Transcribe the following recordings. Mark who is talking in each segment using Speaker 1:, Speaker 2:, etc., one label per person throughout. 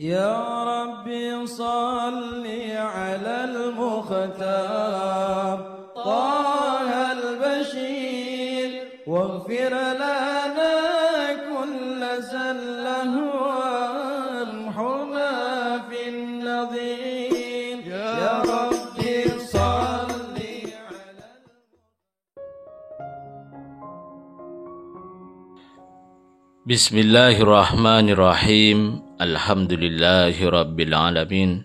Speaker 1: يا ربي صل على المختار طه البشير واغفر لنا كل زله وارحمنا في النظير يا ربي صل على
Speaker 2: Bismillahirrahmanirrahim. Alhamdulillahirabbil alamin.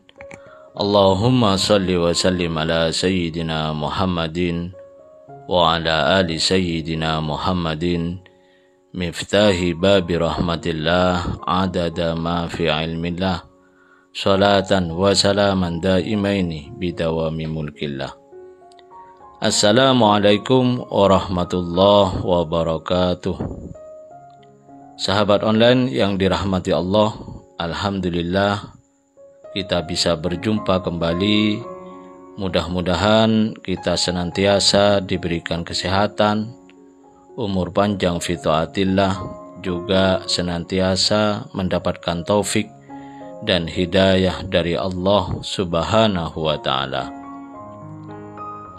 Speaker 2: Allahumma salli wa sallim ala sayyidina Muhammadin wa ala ali sayyidina Muhammadin miftahi babi rahmatillah adada ma fi ilmillah salatan wa salaman daimaini bidawami mulkillah. Assalamualaikum warahmatullahi wabarakatuh. Sahabat online yang dirahmati Allah, alhamdulillah kita bisa berjumpa kembali. Mudah-mudahan kita senantiasa diberikan kesehatan, umur panjang fi taatillah, juga senantiasa mendapatkan taufik dan hidayah dari Allah Subhanahu wa taala.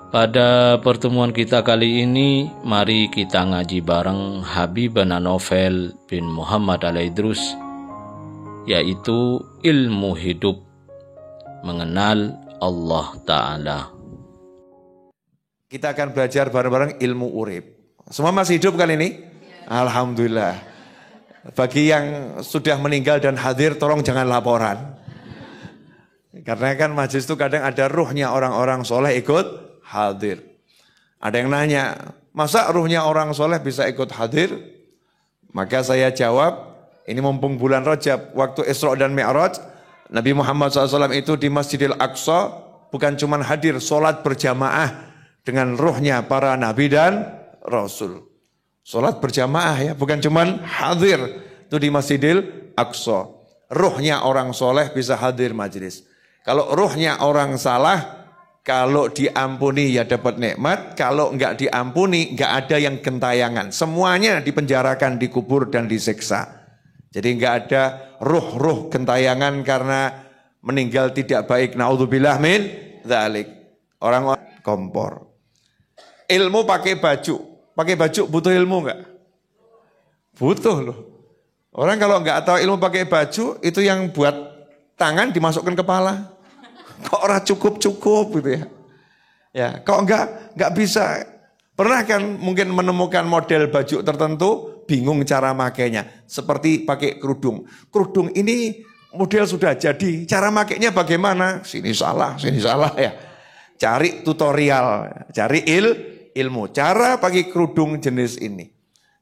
Speaker 2: Pada pertemuan kita kali ini, mari kita ngaji bareng Habibana Novel bin Muhammad Al-Idrus, yaitu ilmu hidup, mengenal Allah Ta'ala.
Speaker 3: Kita akan belajar bareng-bareng ilmu urip. Semua masih hidup kali ini? Alhamdulillah. Bagi yang sudah meninggal dan hadir, tolong jangan laporan. Karena kan majelis itu kadang ada ruhnya orang-orang soleh ikut hadir. Ada yang nanya, masa ruhnya orang soleh bisa ikut hadir? Maka saya jawab, ini mumpung bulan Rajab, waktu Isra dan Mi'raj, Nabi Muhammad SAW itu di Masjidil Aqsa bukan cuma hadir, sholat berjamaah dengan ruhnya para nabi dan rasul. Sholat berjamaah ya, bukan cuma hadir itu di Masjidil Aqsa. Ruhnya orang soleh bisa hadir majelis. Kalau ruhnya orang salah, kalau diampuni ya dapat nikmat, kalau enggak diampuni enggak ada yang gentayangan. Semuanya dipenjarakan, dikubur dan disiksa. Jadi enggak ada ruh-ruh gentayangan karena meninggal tidak baik. Naudzubillah min dzalik. Orang kompor. Ilmu pakai baju. Pakai baju butuh ilmu enggak? Butuh loh. Orang kalau enggak tahu ilmu pakai baju, itu yang buat tangan dimasukkan kepala. Kok orang cukup-cukup gitu ya. Ya, kok enggak bisa. Pernah kan mungkin menemukan model baju tertentu, bingung cara makainya. Seperti pakai kerudung. Kerudung ini model sudah jadi, cara makainya bagaimana? Sini salah ya. Cari tutorial, cari ilmu. Cara pakai kerudung jenis ini.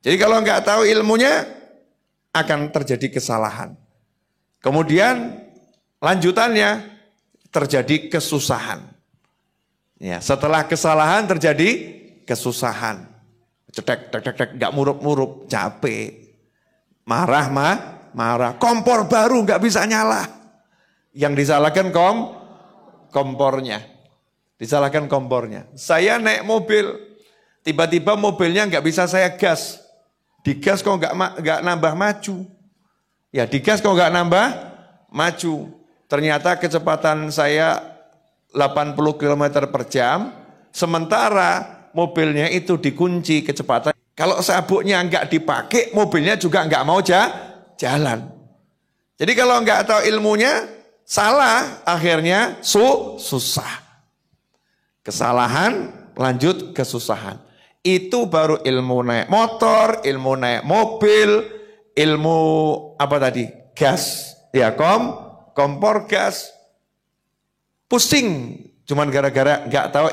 Speaker 3: Jadi kalau enggak tahu ilmunya, akan terjadi kesalahan. Kemudian lanjutannya, terjadi kesusahan. Ya, setelah kesalahan terjadi kesusahan. Cetek, enggak murup-murup, capek. Marah. Kompor baru enggak bisa nyala. Yang disalahkan kompornya. Disalahkan kompornya. Saya naik mobil, tiba-tiba mobilnya enggak bisa saya gas. Digas kok enggak nambah maju. Ya, digas kok enggak nambah maju. Ternyata kecepatan saya 80 km per jam, sementara mobilnya itu dikunci kecepatan. Kalau sabuknya enggak dipakai, mobilnya juga enggak mau jalan. Jadi kalau enggak tahu ilmunya, salah, akhirnya susah. Kesalahan, lanjut kesusahan. Itu baru ilmu naik motor, ilmu naik mobil, ilmu apa tadi? Gas, ya kompor gas, pusing, cuman gara-gara nggak tahu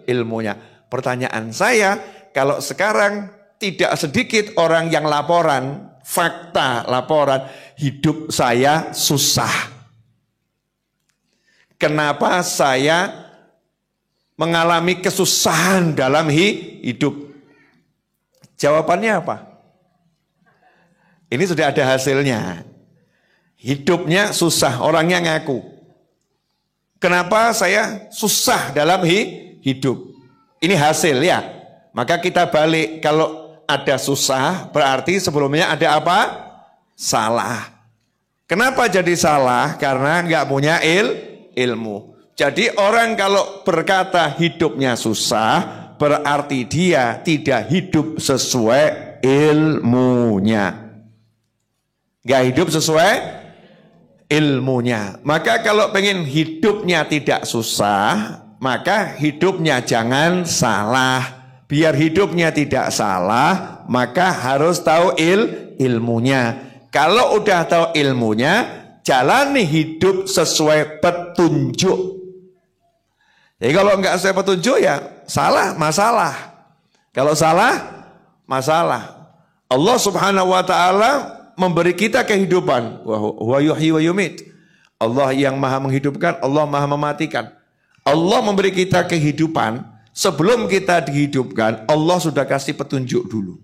Speaker 3: ilmunya. Pertanyaan saya, kalau sekarang tidak sedikit orang yang laporan, fakta laporan, hidup saya susah. Kenapa saya mengalami kesusahan dalam hidup? Jawabannya apa? Ini sudah ada hasilnya. Hidupnya susah, orangnya ngaku. Kenapa saya susah dalam hidup? Ini hasil ya. Maka kita balik, kalau ada susah berarti sebelumnya ada apa? Salah. Kenapa jadi salah? Karena nggak punya ilmu. Jadi orang kalau berkata hidupnya susah, berarti dia tidak hidup sesuai ilmunya. Nggak hidup sesuai ilmunya. Maka kalau pengen hidupnya tidak susah, maka hidupnya jangan salah. Biar hidupnya tidak salah, maka harus tahu ilmunya. Kalau udah tahu ilmunya, jalani hidup sesuai petunjuk. Jadi kalau enggak sesuai petunjuk ya salah, masalah. Kalau salah, masalah. Allah Subhanahu wa ta'ala memberi kita kehidupan. Wa yuhyi wa yumit. Allah yang maha menghidupkan, Allah maha mematikan. Allah memberi kita kehidupan. Sebelum kita dihidupkan, Allah sudah kasih petunjuk dulu.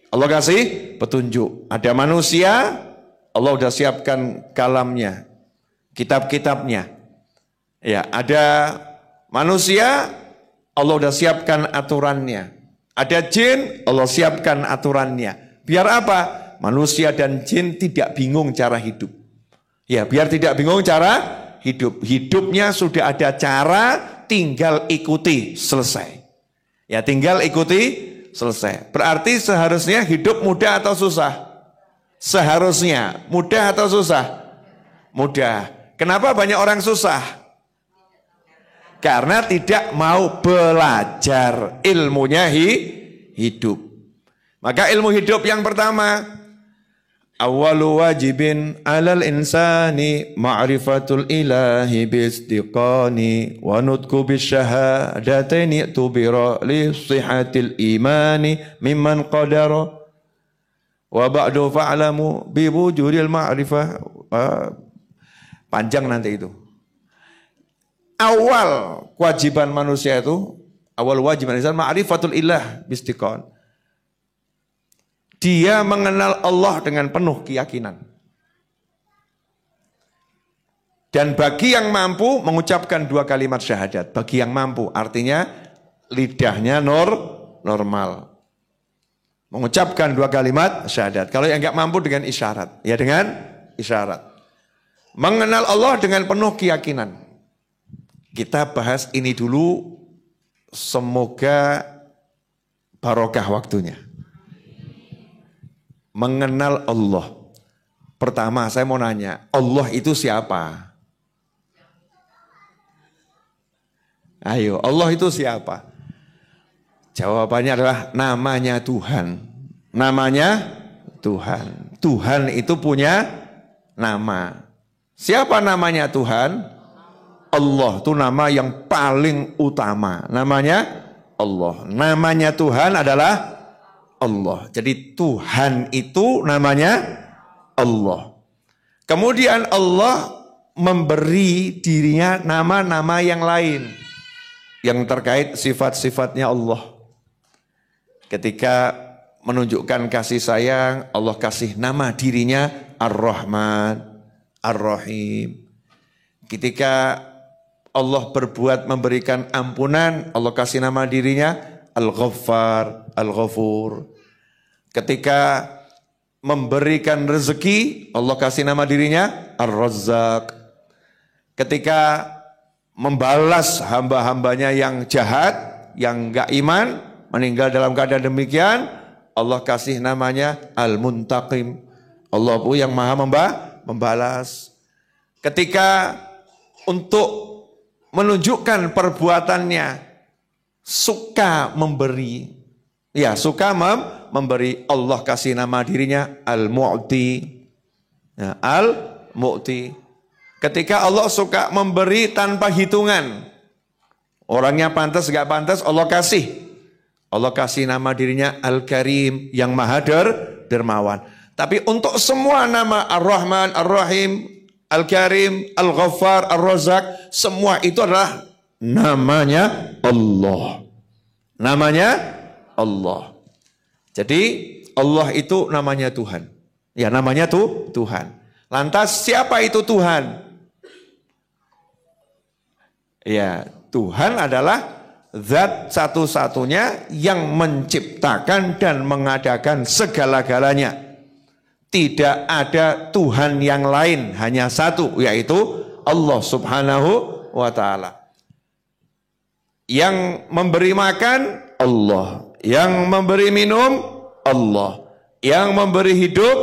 Speaker 3: Allah kasih petunjuk. Ada manusia, Allah sudah siapkan kalamnya, kitab-kitabnya. Ya, ada manusia, Allah sudah siapkan aturannya. Ada jin, Allah siapkan aturannya. Biar apa? Manusia dan jin tidak bingung cara hidup. Ya, biar tidak bingung cara hidup. Hidupnya sudah ada cara, tinggal ikuti, selesai. Ya, tinggal ikuti, selesai. Berarti seharusnya hidup mudah atau susah? Seharusnya mudah atau susah? Mudah. Kenapa banyak orang susah? Karena tidak mau belajar ilmunya hidup. Maka ilmu hidup yang pertama, awwalu wajibin alal insani ma'rifatul ilahi bistiqani wa nutku bisyahadataini tubira li sihatil imani mimman qadara wa ba'du fa'lamu biwujudil ma'rifah. Panjang nanti itu. Awal kewajiban manusia itu, awal wajiban insan ma'rifatul ilah bistiqan. Dia mengenal Allah dengan penuh keyakinan. Dan bagi yang mampu mengucapkan 2 kalimat syahadat. Bagi yang mampu, artinya lidahnya normal. Mengucapkan 2 kalimat syahadat. Kalau yang enggak mampu dengan isyarat. Ya dengan isyarat. Mengenal Allah dengan penuh keyakinan. Kita bahas ini dulu, semoga barokah waktunya. Mengenal Allah. Pertama saya mau nanya, Allah itu siapa? Ayo, Allah itu siapa? Jawabannya adalah namanya Tuhan. Namanya Tuhan. Tuhan itu punya nama. Siapa namanya Tuhan? Allah itu nama yang paling utama. Namanya Allah. Namanya Tuhan adalah Allah. Jadi Tuhan itu namanya Allah. Kemudian Allah memberi dirinya nama-nama yang lain. Yang terkait sifat-sifatnya Allah. Ketika menunjukkan kasih sayang, Allah kasih nama dirinya Ar-Rahman, Ar-Rahim. Ketika Allah berbuat memberikan ampunan, Allah kasih nama dirinya Al-Ghaffar, Al-Ghafur. Ketika memberikan rezeki, Allah kasih nama dirinya Ar-Razzaq. Ketika membalas hamba-hambanya yang jahat, yang enggak iman, meninggal dalam keadaan demikian, Allah kasih namanya Al-Muntaqim. Allah pun yang maha membalas. Ketika untuk menunjukkan perbuatannya, suka memberi. Ya, suka memberi. Allah kasih nama dirinya Al-Mu'ti. Ya, Al-Mu'ti. Ketika Allah suka memberi tanpa hitungan. Orangnya pantas, gak pantas, Allah kasih. Allah kasih nama dirinya Al-Karim, yang maha dermawan. Tapi untuk semua nama Ar-Rahman, Ar-Rahim, Al-Karim, Al-Ghaffar, Ar-Razzaq, semua itu adalah namanya Allah. Namanya Allah. Jadi Allah itu namanya Tuhan. Ya, namanya Tuhan. Lantas siapa itu Tuhan? Ya, Tuhan adalah zat satu-satunya yang menciptakan dan mengadakan segala-galanya. Tidak ada Tuhan yang lain, hanya satu, yaitu Allah Subhanahu wa ta'ala. Yang memberi makan, Allah. Yang memberi minum, Allah. Yang memberi hidup,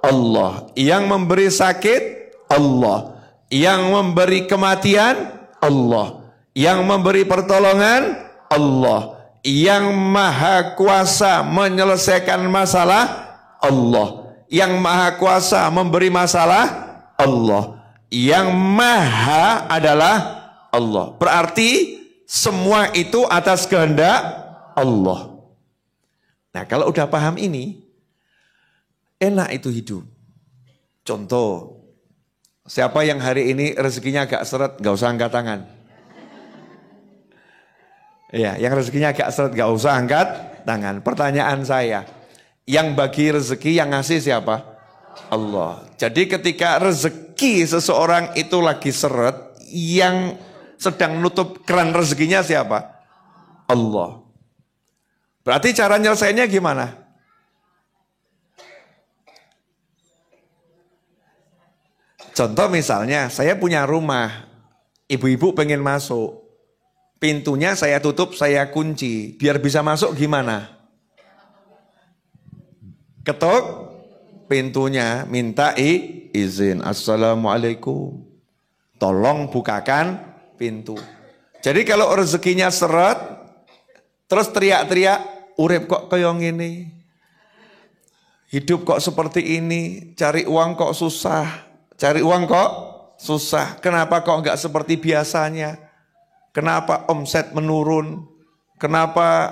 Speaker 3: Allah. Yang memberi sakit, Allah. Yang memberi kematian, Allah. Yang memberi pertolongan, Allah. Yang maha kuasa menyelesaikan masalah, Allah. Yang maha kuasa memberi masalah, Allah. Yang maha adalah Allah. Berarti semua itu atas kehendak Allah. Nah, kalau udah paham ini, enak itu hidup. Contoh, siapa yang hari ini rezekinya agak seret, gak usah angkat tangan. Ya, yang rezekinya agak seret, gak usah angkat tangan. Pertanyaan saya, yang bagi rezeki yang ngasih siapa? Allah. Jadi ketika rezeki seseorang itu lagi seret, yang sedang nutup keran rezekinya siapa? Allah. Berarti cara nyelesainnya gimana? Contoh misalnya, saya punya rumah, ibu-ibu pengen masuk, pintunya saya tutup, saya kunci, biar bisa masuk gimana? Ketuk pintunya, minta izin, assalamualaikum, tolong bukakan pintu. Jadi kalau rezekinya seret, terus teriak-teriak, urip kok kayak gini, hidup kok seperti ini, cari uang kok susah. Cari uang kok susah. Kenapa kok enggak seperti biasanya? Kenapa omset menurun? Kenapa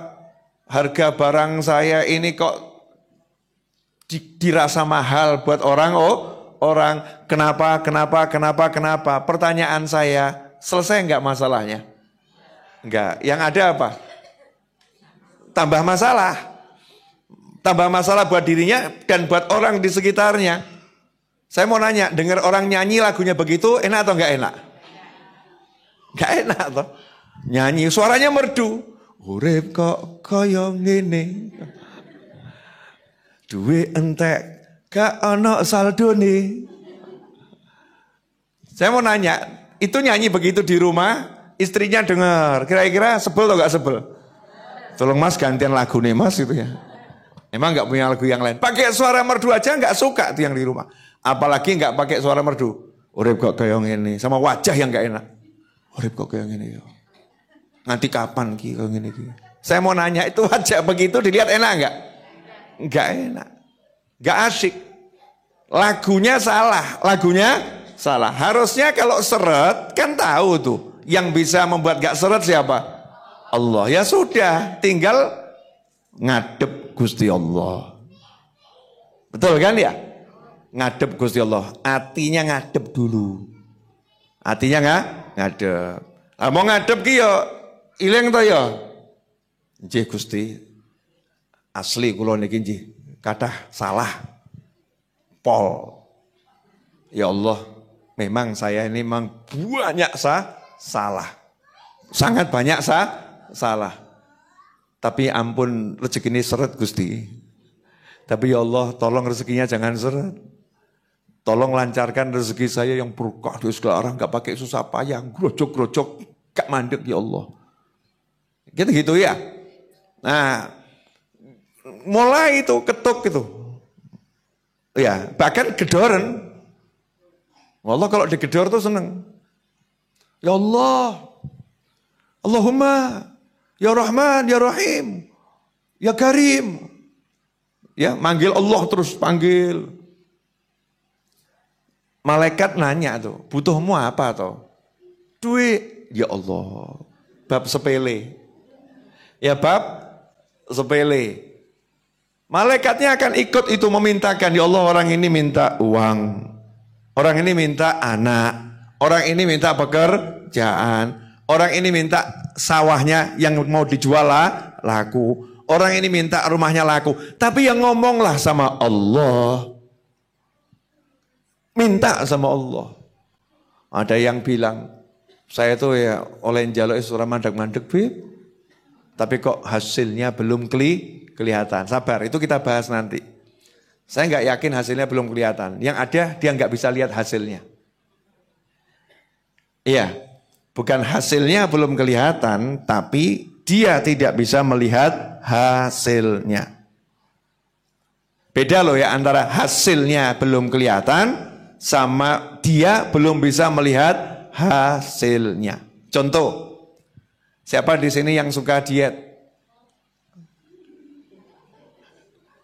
Speaker 3: harga barang saya ini kok dirasa mahal buat orang? Kenapa? Pertanyaan saya, selesai enggak masalahnya? Enggak. Yang ada apa? Tambah masalah. Tambah masalah buat dirinya dan buat orang di sekitarnya. Saya mau nanya, dengar orang nyanyi lagunya begitu, enak atau enggak enak? Enggak enak toh. Nyanyi, suaranya merdu. Urip kok kaya ngene. Duwe entek, gak ono saldone. Saya mau nanya, itu nyanyi begitu di rumah, istrinya dengar, kira-kira sebel atau enggak sebel? Tolong mas gantian lagu nih mas itu ya. Emang enggak punya lagu yang lain. Pakai suara merdu aja enggak suka tuh yang di rumah. Apalagi enggak pakai suara merdu. Urip kok kayak ngene, sama wajah yang enggak enak. Urip kok kayak ngene yo. Nanti kapan ki kayak ngene ki? Saya mau nanya, itu wajah begitu dilihat enak enggak? Enggak enak. Enggak asik. Lagunya salah. Harusnya kalau seret kan tahu tuh. Yang bisa membuat enggak seret siapa? Allah. Ya sudah, tinggal ngadep Gusti Allah. Betul kan ya? Ngadep Gusti Allah, hatinya ngadep dulu. Hatinya ngadep. Nah, mau ngadep ki yo ilang to yo. Nggih Gusti. Asli kula niki nggih kathah salah. Pol. Ya Allah, memang saya ini memang banyak salah. Sangat banyak salah. Tapi ampun rezeki ini seret Gusti. Tapi ya Allah, tolong rezekinya jangan seret. Tolong lancarkan rezeki saya yang berkah di segala arah, gak pakai susah payah, grojok-grojok, gak mandek ya Allah. Gitu ya. Nah, mulai itu ketuk gitu. Ya, bahkan gedoren. Allah kalau digedor tuh seneng. Ya Allah, Allahumma, ya Rahman, ya Rahim, ya Karim. Ya, manggil Allah terus panggil. Malaikat nanya tuh, butuhmu apa toh? Duit. Ya Allah, bab sepele. Ya bab sepele. Malaikatnya akan ikut itu memintakan, ya Allah orang ini minta uang. Orang ini minta anak. Orang ini minta pekerjaan. Orang ini minta sawahnya yang mau dijual laku. Orang ini minta rumahnya laku. Tapi yang ngomonglah sama Allah. Minta sama Allah. Ada yang bilang, saya tuh ya oleh njaluk surah mandek-mandek, Bib. Tapi kok hasilnya belum kelihatan. Sabar, itu kita bahas nanti. Saya nggak yakin hasilnya belum kelihatan. Yang ada dia nggak bisa lihat hasilnya. Iya, bukan hasilnya belum kelihatan, tapi dia tidak bisa melihat hasilnya. Beda loh ya antara hasilnya belum kelihatan sama dia belum bisa melihat hasilnya. Contoh, siapa di sini yang suka diet?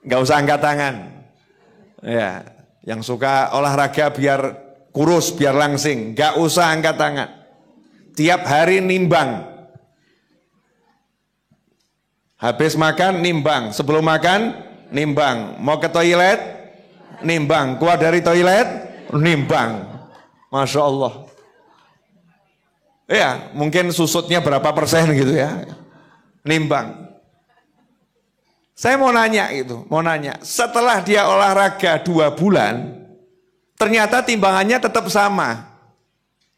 Speaker 3: Nggak usah angkat tangan. Ya, yang suka olahraga biar kurus, biar langsing, nggak usah angkat tangan. Tiap hari nimbang. Habis makan nimbang, sebelum makan nimbang. Mau ke toilet nimbang, keluar dari toilet nimbang. Masya Allah. Ya, mungkin susutnya berapa persen gitu ya. Nimbang. Saya mau nanya setelah dia olahraga 2 bulan, ternyata timbangannya tetap sama,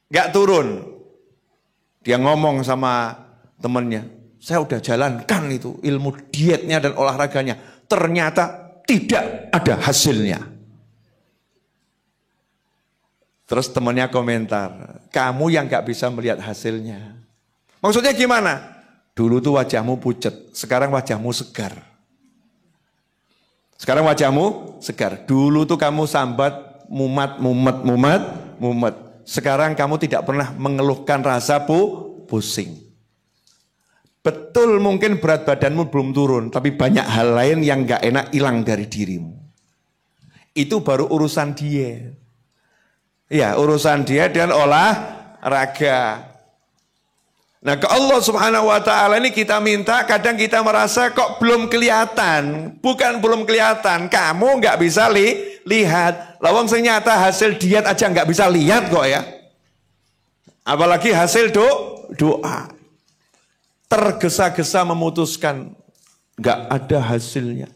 Speaker 3: gak turun. Dia ngomong sama temennya, saya udah jalankan itu ilmu dietnya dan olahraganya, ternyata tidak ada hasilnya. Terus temennya komentar, kamu yang gak bisa melihat hasilnya. Maksudnya gimana? Dulu tuh wajahmu pucet, sekarang wajahmu segar. Sekarang wajahmu segar. Dulu tuh kamu sambat, mumet. Sekarang kamu tidak pernah mengeluhkan rasa pusing. Betul mungkin berat badanmu belum turun, tapi banyak hal lain yang gak enak hilang dari dirimu. Itu baru urusan diet. Ya, urusan diet dan olahraga. Nah, ke Allah Subhanahu wa taala ini kita minta, kadang kita merasa kok belum kelihatan. Bukan belum kelihatan, kamu nggak bisa lihat. Lawang ternyata hasil diet aja nggak bisa lihat kok ya. Apalagi hasil doa. Tergesa-gesa memutuskan nggak ada hasilnya.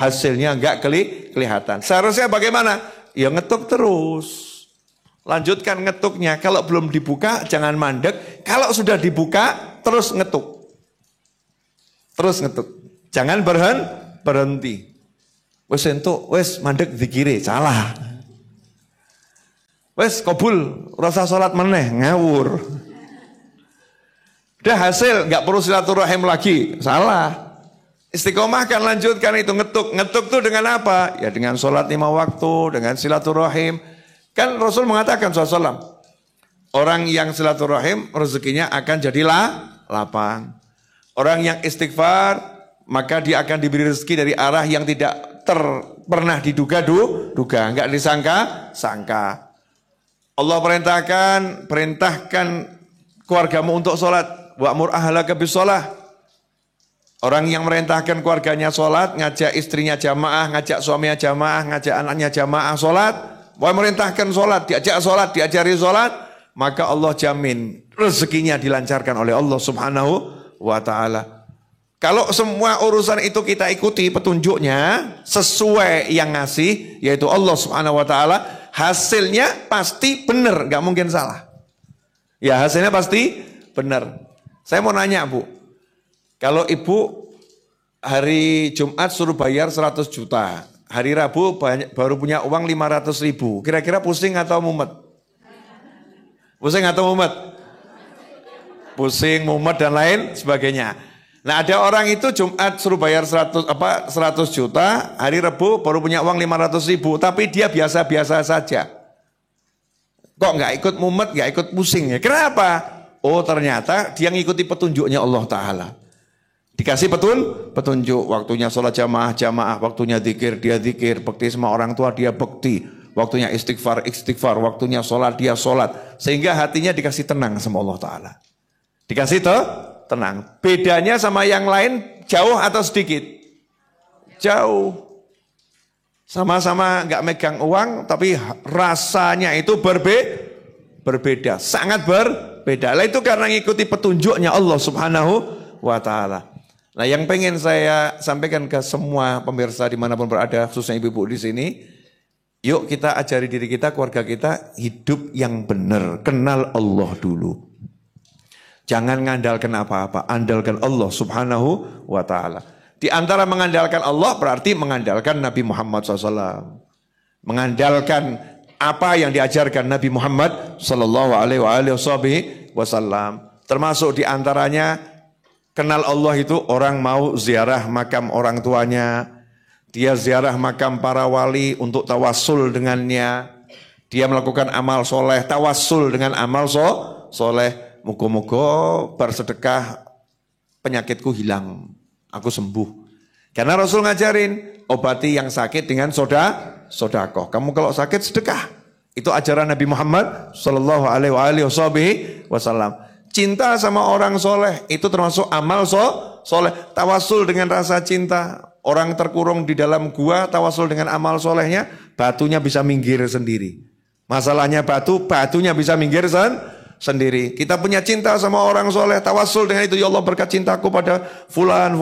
Speaker 3: Hasilnya nggak kelihatan. Seharusnya bagaimana? Ya ngetuk terus. Lanjutkan ngetuknya, kalau belum dibuka jangan mandek, kalau sudah dibuka terus ngetuk. Terus ngetuk. Jangan berhenti. Wes entuk, wes mandek dikire, salah. Wes kabul, rasa salat meneh, ngawur. Udah hasil, nggak perlu silaturahim lagi, salah. Istiqomah kan lanjutkan itu ngetuk. Ngetuk tuh dengan apa? Ya dengan salat 5 waktu, dengan silaturahim. Kan Rasul mengatakan SAW, orang yang silaturahim rezekinya akan jadi lapang. Orang yang istighfar, maka dia akan diberi rezeki dari arah yang tidak pernah diduga, enggak disangka. Allah perintahkan keluargamu untuk sholat. Wa'mur ahlaka bis-sholah. Orang yang merintahkan keluarganya sholat, ngajak istrinya jamaah, ngajak suaminya jamaah, ngajak anaknya jamaah sholat. Mau merintahkan sholat, diajari sholat, maka Allah jamin rezekinya dilancarkan oleh Allah Subhanahu wa ta'ala. Kalau semua urusan itu kita ikuti petunjuknya sesuai yang ngasih, yaitu Allah Subhanahu wa ta'ala, hasilnya pasti benar, gak mungkin salah. Ya hasilnya pasti benar. Saya mau nanya Bu, kalau Ibu hari Jumat suruh bayar 100 juta, hari Rabu baru punya uang 500 ribu. Kira-kira pusing atau mumet? Pusing atau mumet? Pusing, mumet dan lain sebagainya. Nah ada orang itu Jumat suruh bayar 100 juta, hari Rabu baru punya uang 500 ribu. Tapi dia biasa-biasa saja. Kok nggak ikut mumet, nggak ikut pusing ya? Kenapa? Oh ternyata dia ngikuti petunjuknya Allah Ta'ala. Dikasih petunjuk, waktunya sholat jamaah, waktunya zikir, dia zikir, bekti sama orang tua, dia bekti, waktunya istighfar, waktunya sholat, dia sholat, sehingga hatinya dikasih tenang sama Allah Ta'ala. Dikasih tenang. Bedanya sama yang lain jauh atau sedikit? Jauh. Sama-sama nggak megang uang, tapi rasanya itu berbeda, sangat berbeda. Lah itu karena ngikuti petunjuknya Allah Subhanahu wa Ta'ala. Nah yang pengen saya sampaikan ke semua pemirsa dimanapun berada, khususnya ibu-ibu di sini, yuk kita ajari diri kita, keluarga kita, hidup yang benar, kenal Allah dulu. Jangan ngandalkan apa-apa, andalkan Allah Subhanahu wa Ta'ala. Di antara mengandalkan Allah berarti mengandalkan Nabi Muhammad SAW. Mengandalkan apa yang diajarkan Nabi Muhammad SAW. Termasuk di antaranya kenal Allah itu orang mau ziarah makam orang tuanya. Dia ziarah makam para wali untuk tawassul dengannya. Dia melakukan amal soleh, tawassul dengan amal soleh. Moga-moga bersedekah penyakitku hilang, aku sembuh. Karena Rasul ngajarin, obati yang sakit dengan sodakoh. Kamu kalau sakit sedekah. Itu ajaran Nabi Muhammad SAW. Cinta sama orang soleh, itu termasuk amal soleh. Tawasul dengan rasa cinta. Orang terkurung di dalam gua, tawasul dengan amal solehnya, batunya bisa minggir sendiri. Masalahnya batunya bisa minggir sendiri. Kita punya cinta sama orang soleh, tawasul dengan itu, ya Allah berkat cintaku pada fulan,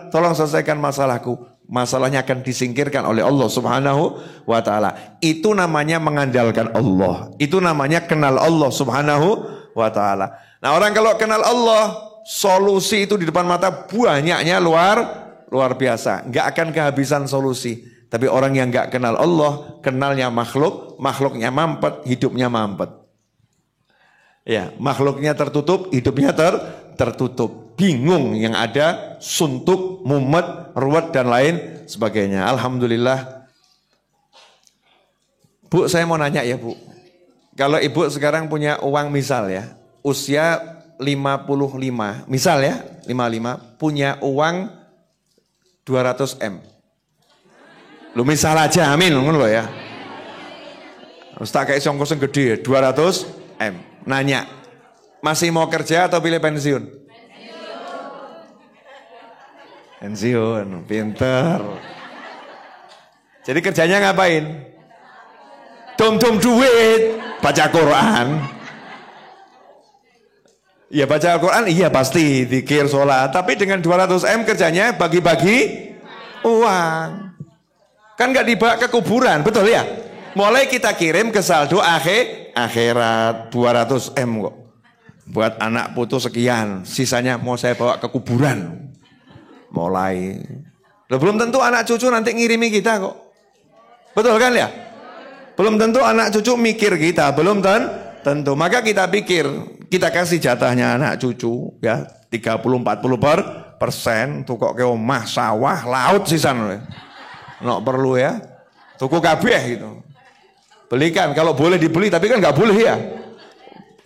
Speaker 3: tolong selesaikan masalahku. Masalahnya akan disingkirkan oleh Allah Subhanahu wa ta'ala. Itu namanya mengandalkan Allah. Itu namanya kenal Allah Subhanahu wa ta'ala. Nah, orang kalau kenal Allah, solusi itu di depan mata banyaknya luar biasa. Enggak akan kehabisan solusi. Tapi orang yang enggak kenal Allah, kenalnya makhluknya mampet, hidupnya mampet. Ya, makhluknya tertutup, hidupnya tertutup. Bingung yang ada, suntuk, mumet, ruwet dan lain sebagainya. Alhamdulillah. Bu, saya mau nanya ya, Bu. Kalau Ibu sekarang punya uang misal ya, usia 55, misal ya, 55, punya uang 200 M. Lu misal aja, amin ngono lho ya. Terus tak kayak songkoseng gede 200 M. Nanya, masih mau kerja atau pilih pensiun? Pensiun, pinter. Jadi kerjanya ngapain? Dom-dom duit, baca Quran. Ya baca Al-Quran, iya pasti, zikir, sholat. Tapi dengan 200 M kerjanya bagi-bagi uang. Kan gak dibawa ke kuburan, betul ya? Mulai kita kirim ke saldo akhirat 200 M kok. Buat anak putu sekian, sisanya mau saya bawa ke kuburan. Mulai. Loh, belum tentu anak cucu nanti ngirimi kita kok. Betul kan ya? Belum tentu anak cucu mikir kita, belum tentu. Maka kita pikir, kita kasih jatahnya anak cucu ya 30-40% tuh kok ke omah, sawah, laut sisan. Nggak perlu ya. Tuku kabeh gitu. Belikan kalau boleh dibeli, tapi kan nggak boleh ya.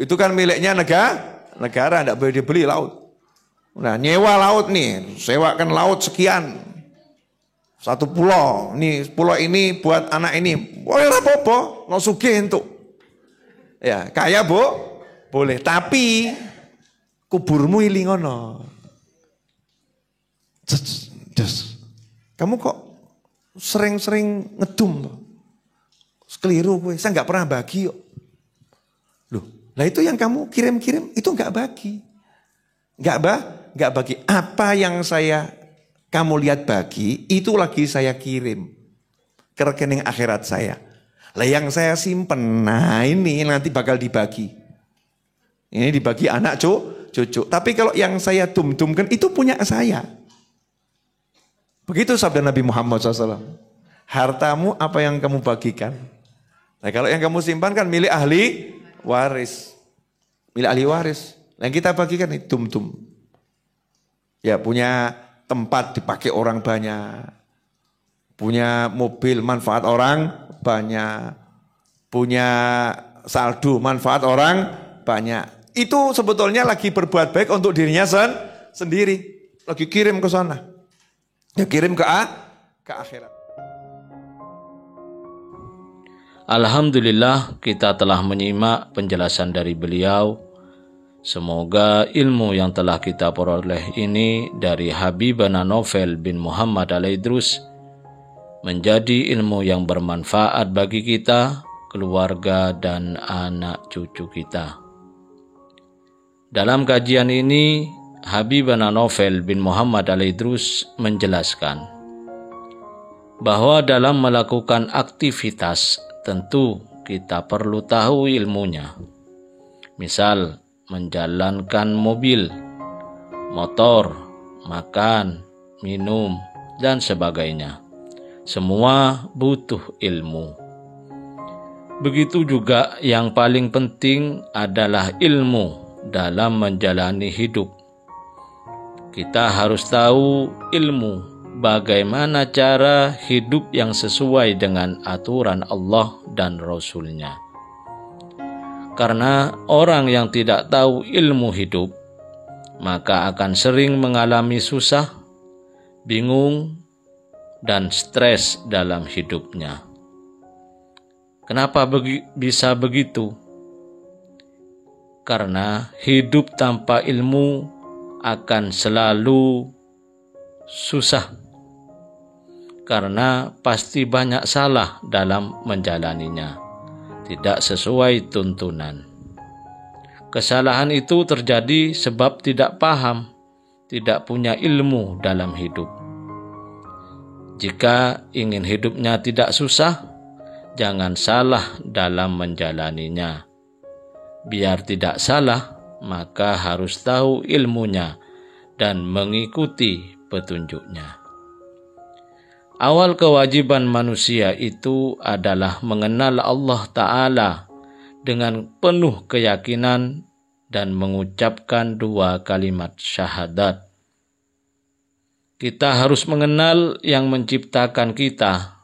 Speaker 3: Itu kan miliknya negara nggak boleh dibeli laut. Nah, nyewa laut nih, sewakan laut sekian. Satu pulau, nih pulau ini buat anak ini. Boleh apa-apa, no sugih entuk. Ya, kaya boleh, tapi kuburmu ilingono. Kamu kok sering-sering ngedum tuh. Keliru gue, saya nggak pernah bagi kok. Loh, lah itu yang kamu kirim-kirim itu nggak bagi. Nggak bagi. Apa yang kamu lihat bagi, itu lagi saya kirim ke rekening akhirat saya. Lah yang saya simpen, nah ini nanti bakal dibagi. Ini dibagi anak cucu. Tapi kalau yang saya dum-dumkan itu punya saya. Begitu sabda Nabi Muhammad SAW. Hartamu apa yang kamu bagikan. Nah kalau yang kamu simpan kan milik ahli waris. Milik ahli waris. Yang kita bagikan itu dum-dum. Ya punya tempat dipakai orang banyak. Punya mobil manfaat orang banyak. Punya saldo manfaat orang banyak. Itu sebetulnya lagi berbuat baik untuk dirinya sendiri. Lagi kirim ke sana. Ya kirim ke akhirat.
Speaker 2: Alhamdulillah kita telah menyimak penjelasan dari beliau. Semoga ilmu yang telah kita peroleh ini dari Habibana Novel bin Muhammad Al-Idrus menjadi ilmu yang bermanfaat bagi kita, keluarga, dan anak cucu kita. Dalam kajian ini, Habibana Novel bin Muhammad Al-Idrus menjelaskan bahwa dalam melakukan aktivitas tentu kita perlu tahu ilmunya. Misal, menjalankan mobil, motor, makan, minum, dan sebagainya. Semua butuh ilmu. Begitu juga yang paling penting adalah ilmu dalam menjalani hidup. Kita harus tahu ilmu bagaimana cara hidup yang sesuai dengan aturan Allah dan Rasul-Nya. Karena orang yang tidak tahu ilmu hidup, maka akan sering mengalami susah, bingung, dan stres dalam hidupnya. Kenapa bisa begitu? Karena hidup tanpa ilmu akan selalu susah. Karena pasti banyak salah dalam menjalaninya, tidak sesuai tuntunan. Kesalahan itu terjadi sebab tidak paham, tidak punya ilmu dalam hidup. Jika ingin hidupnya tidak susah, jangan salah dalam menjalaninya. Biar tidak salah, maka harus tahu ilmunya dan mengikuti petunjuknya. Awal kewajiban manusia itu adalah mengenal Allah Ta'ala dengan penuh keyakinan dan mengucapkan 2 kalimat syahadat. Kita harus mengenal yang menciptakan kita,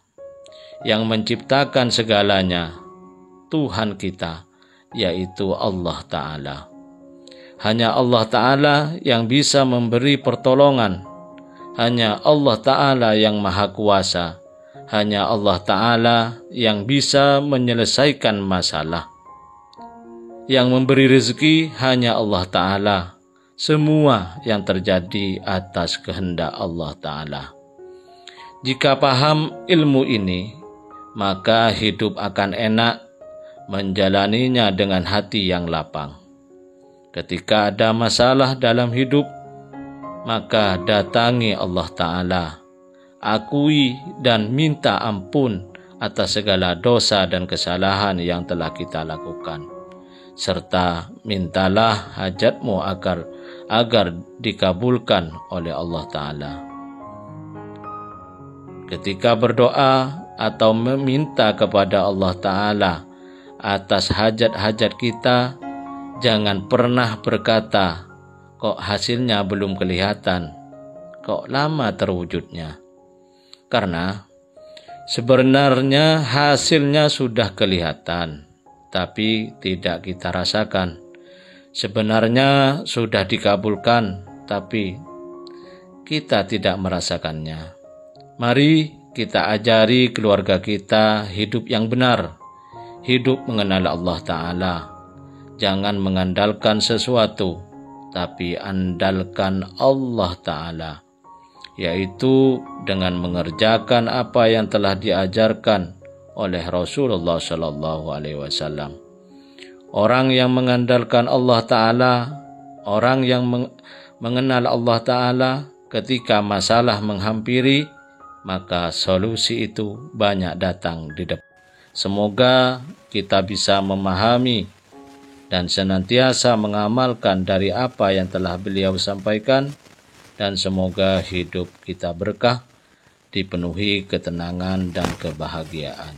Speaker 2: yang menciptakan segalanya, Tuhan kita, yaitu Allah Ta'ala. Hanya Allah Ta'ala yang bisa memberi pertolongan. Hanya Allah Ta'ala yang maha kuasa. Hanya Allah Ta'ala yang bisa menyelesaikan masalah. Yang memberi rezeki hanya Allah Ta'ala. Semua yang terjadi atas kehendak Allah Ta'ala. Jika paham ilmu ini, maka hidup akan enak, menjalaninya dengan hati yang lapang. Ketika ada masalah dalam hidup, maka datangi Allah Ta'ala, akui dan minta ampun atas segala dosa dan kesalahan yang telah kita lakukan, serta mintalah hajatmu agar dikabulkan oleh Allah Ta'ala. Ketika berdoa atau meminta kepada Allah Ta'ala atas hajat-hajat kita, jangan pernah berkata, kok hasilnya belum kelihatan, kok lama terwujudnya. Karena sebenarnya hasilnya sudah kelihatan, tapi tidak kita rasakan. Sebenarnya sudah dikabulkan, tapi kita tidak merasakannya. Mari kita ajari keluarga kita hidup yang benar, hidup mengenal Allah Ta'ala. Jangan mengandalkan sesuatu, tapi andalkan Allah Ta'ala, yaitu dengan mengerjakan apa yang telah diajarkan oleh Rasulullah SAW. Orang yang mengandalkan Allah Ta'ala, orang yang mengenal Allah Ta'ala, ketika masalah menghampiri, maka solusi itu banyak datang di depan. Semoga kita bisa memahami dan senantiasa mengamalkan dari apa yang telah beliau sampaikan, dan semoga hidup kita berkah, dipenuhi ketenangan dan kebahagiaan.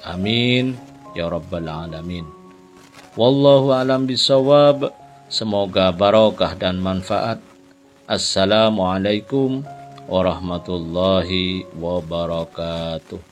Speaker 2: Amin ya rabbal alamin. Wallahu a'lam bishawab. Semoga barokah dan manfaat. Assalamualaikum warahmatullahi wabarakatuh.